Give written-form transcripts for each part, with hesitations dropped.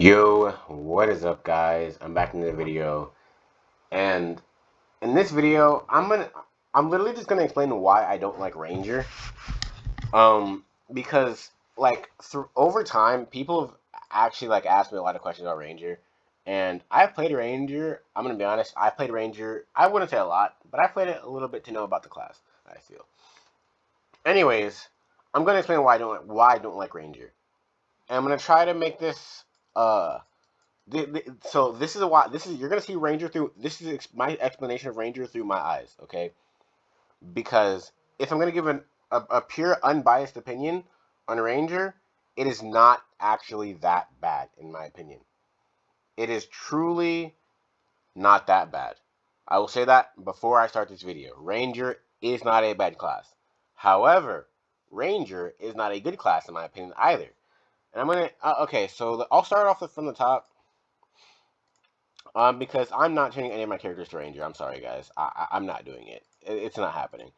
Yo, what is up, guys? I'm back in the video, and in this video, I'm literally just gonna explain why I don't like Ranger. Because like through over time, people have actually like asked me a lot of questions about Ranger, and I've played Ranger. I'm gonna be honest, I played Ranger. I wouldn't say a lot, but I played it a little bit to know about the class. I feel. Anyways, I'm gonna explain why I don't like Ranger, and I'm gonna try to make this uh so this is why this is you're gonna see Ranger through this is my explanation of Ranger through my eyes, okay? Because if I'm gonna give a pure unbiased opinion on Ranger, it is not actually that bad in my opinion. It is truly not that bad. I will say that before I start this video. Ranger is not a bad class. However, Ranger is not a good class in my opinion either. And I'm gonna okay, so I'll start off from the top. Because I'm not changing any of my characters to Ranger. I'm sorry, guys. I'm not doing it. It's not happening.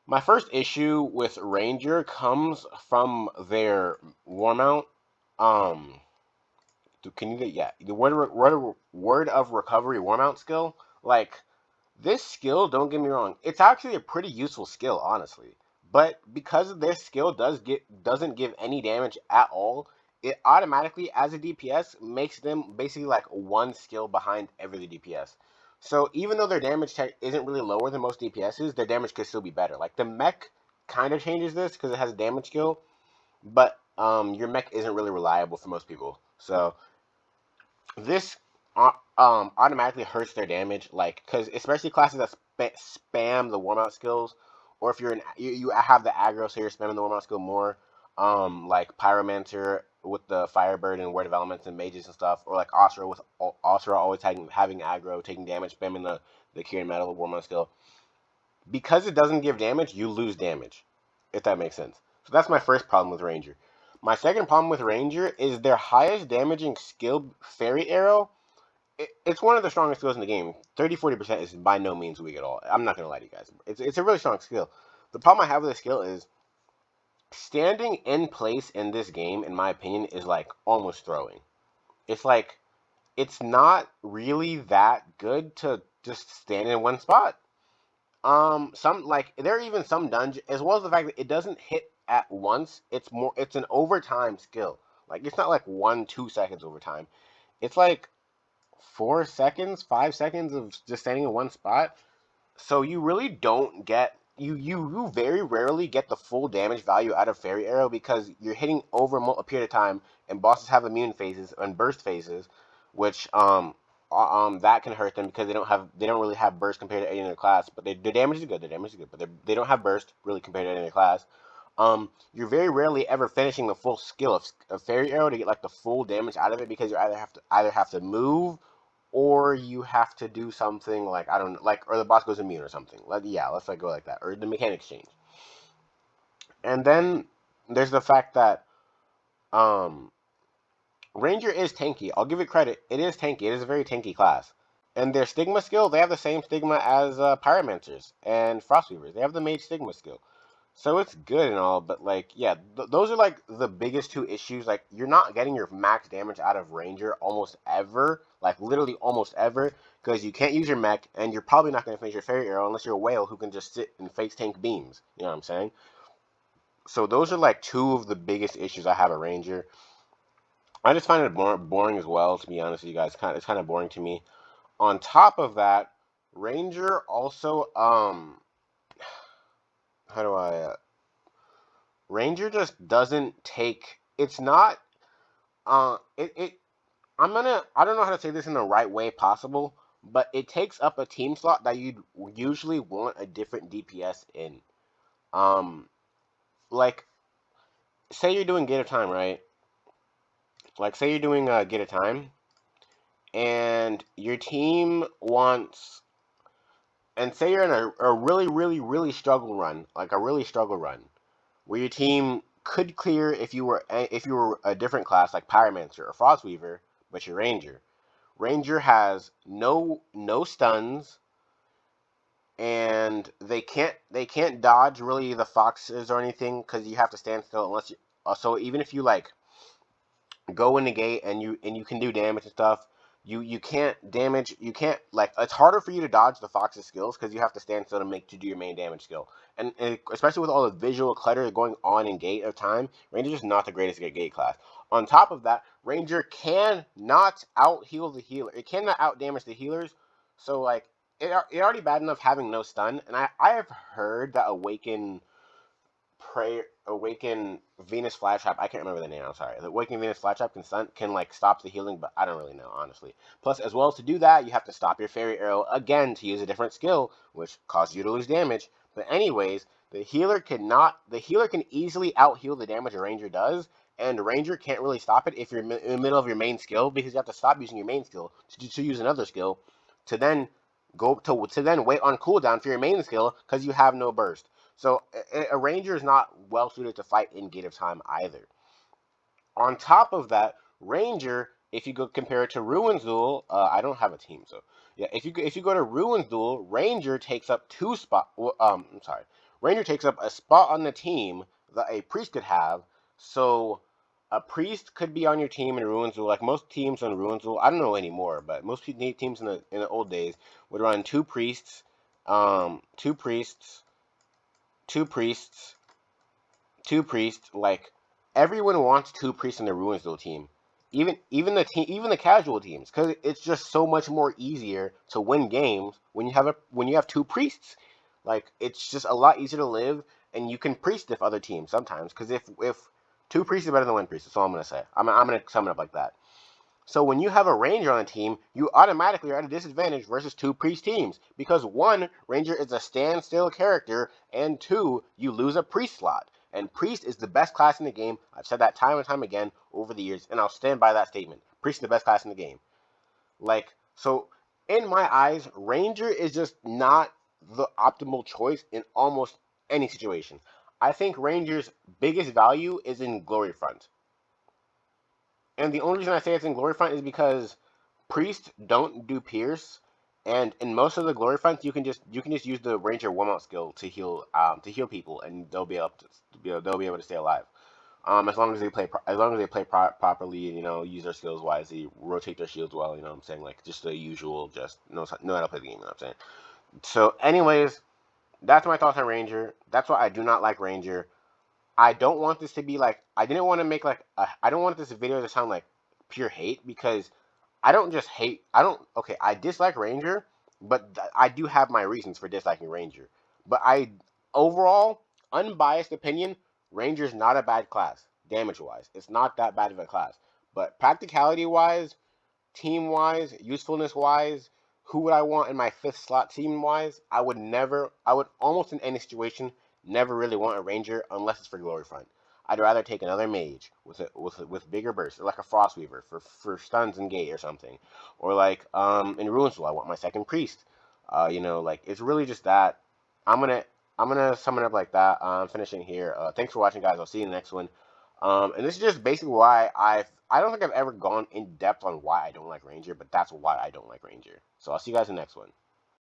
My first issue with Ranger comes from their war mount. Um, can you get the word of recovery war mount skill? Like this skill, don't get me wrong, it's actually a pretty useful skill, honestly. But because this skill doesn't give any damage at all, it automatically, as a DPS, makes them basically like one skill behind every DPS. So even though their damage tech isn't really lower than most DPSs, their damage could still be better. Like the mech kind of changes this because it has a damage skill, but your mech isn't really reliable for most people. So this automatically hurts their damage, like because especially classes that spam the warm out skills, or if you have the aggro, so you're spamming the warm out skill more, like Pyromancer with the Firebird and Word of Elements and mages and stuff, or like Asura with Asura always having aggro, taking damage, spamming the Kieran Metal warm out skill. Because it doesn't give damage, you lose damage, if that makes sense. So that's my first problem with Ranger. My second problem with Ranger is their highest damaging skill, Fairy Arrow, it's one of the strongest skills in the game. 30-40% is by no means weak at all. I'm not gonna lie to you guys. It's a really strong skill. The problem I have with this skill is standing in place in this game, in my opinion, is like almost throwing. It's like it's not really that good to just stand in one spot. Some like there are even some dungeons, as well as the fact that it doesn't hit at once. It's an overtime skill. Like it's not like 1-2 seconds overtime. It's like 4 seconds, 5 seconds of just standing in one spot. So you really don't get you very rarely get the full damage value out of Fairy Arrow because you're hitting over a period of time, and bosses have immune phases and burst phases, which that can hurt them because they don't really have burst compared to any other class, but their damage is good. Their damage is good, but they don't have burst really compared to any other class. You're very rarely ever finishing the full skill of Fairy Arrow to get like the full damage out of it because you either have to move or you have to do something like I don't know, like or the boss goes immune or something. Let's like go like that, or the mechanics change. And then there's the fact that um, Ranger is tanky. I'll give it credit. It is tanky. It is a very tanky class. And their Stigma skill, they have the same Stigma as Pyromancers and Frostweavers. They have the Mage Stigma skill. So it's good and all, but like, yeah, those are like the biggest two issues. Like, you're not getting your max damage out of Ranger almost ever, like literally almost ever, because you can't use your mech, and you're probably not going to finish your Fairy Arrow unless you're a whale who can just sit and face tank beams. You know what I'm saying? So those are like two of the biggest issues I have at Ranger. I just find it boring as well, to be honest with you guys. It's kind of boring to me. On top of that, Ranger also how do I Ranger just doesn't take. It's not. It. I don't know how to say this in the right way possible, but it takes up a team slot that you'd usually want a different DPS in. Um, like say you're doing Gate of Time, right? Like say you're doing Gate of Time, and your team wants, and say you're in a really, really, really struggle run, like a really struggle run, where your team could clear if you were a different class like Pyromancer or Frostweaver, but you're Ranger. Ranger has no stuns, and they can't dodge really the foxes or anything because you have to stand still unless you. So even if you like go in the gate and you can do damage and stuff. You can't damage. You can't like. It's harder for you to dodge the Fox's skills because you have to stand still to do your main damage skill. And especially with all the visual clutter going on in gate of time, Ranger's just not the greatest gate class. On top of that, Ranger cannot out heal the healer. It cannot out damage the healers. So like it already bad enough having no stun. And I have heard that Awaken Venus Flytrap. I can't remember the name. I'm sorry. The Awaken Venus Flytrap can like stop the healing, but I don't really know honestly. Plus, as well as to do that, you have to stop your Fairy Arrow again to use a different skill, which causes you to lose damage. But anyways, the healer can easily out heal the damage a Ranger does, and Ranger can't really stop it if you're in the middle of your main skill because you have to stop using your main skill to use another skill to then to then wait on cooldown for your main skill because you have no burst. So a Ranger is not well suited to fight in Gate of Time either. On top of that, Ranger, if you go compare it to Ruins Duel, I don't have a team, so yeah. If you go to Ruins Duel, Ranger takes up I'm sorry, Ranger takes up a spot on the team that a priest could have. So a priest could be on your team in Ruins Duel. Like most teams on Ruins Duel, I don't know anymore, but most teams in the old days would run two priests, two priests, two priests, two priests. Like everyone wants two priests in the Ruins Duel team, even the casual teams, because it's just so much more easier to win games when you have two priests. Like it's just a lot easier to live, and you can priest if other teams sometimes. Because if two priests is better than one priest, that's all I'm gonna say. I'm gonna sum it up like that. So when you have a Ranger on a team, you automatically are at a disadvantage versus two Priest teams because one, Ranger is a standstill character, and two, you lose a Priest slot. And Priest is the best class in the game. I've said that time and time again over the years, and I'll stand by that statement. Priest is the best class in the game. Like, so in my eyes, Ranger is just not the optimal choice in almost any situation. I think Ranger's biggest value is in Glory Front. And the only reason I say it's in Glory Front is because priests don't do pierce, and in most of the Glory Fronts, you can just use the Ranger warm out skill to heal people, and they'll be able to stay alive. As long as they properly, use their skills wisely, rotate their shields well. You know what I'm saying? Like just the usual, just know how to play the game. You know what I'm saying? So, anyways, that's my thoughts on Ranger. That's why I do not like Ranger. I don't want this to be like I didn't want to make like I don't want this video to sound like pure hate because I don't just hate. I don't. Okay, I dislike Ranger, but I do have my reasons for disliking Ranger. But overall, unbiased opinion, Ranger's not a bad class, damage wise. It's not that bad of a class. But practicality wise, team wise, usefulness wise, who would I want in my fifth slot team wise? I would almost in any situation never really want a Ranger unless it's for Glory Front. I'd rather take another mage with bigger bursts, like a Frostweaver for stuns and gate or something, or like in Ruins Duel, I want my second priest. Like it's really just that. I'm gonna I'm gonna sum it up like that. I'm finishing here. Thanks for watching, guys. I'll see you in the next one. And this is just basically why I don't think I've ever gone in depth on why I don't like Ranger, but that's why I don't like Ranger. So I'll see you guys in the next one.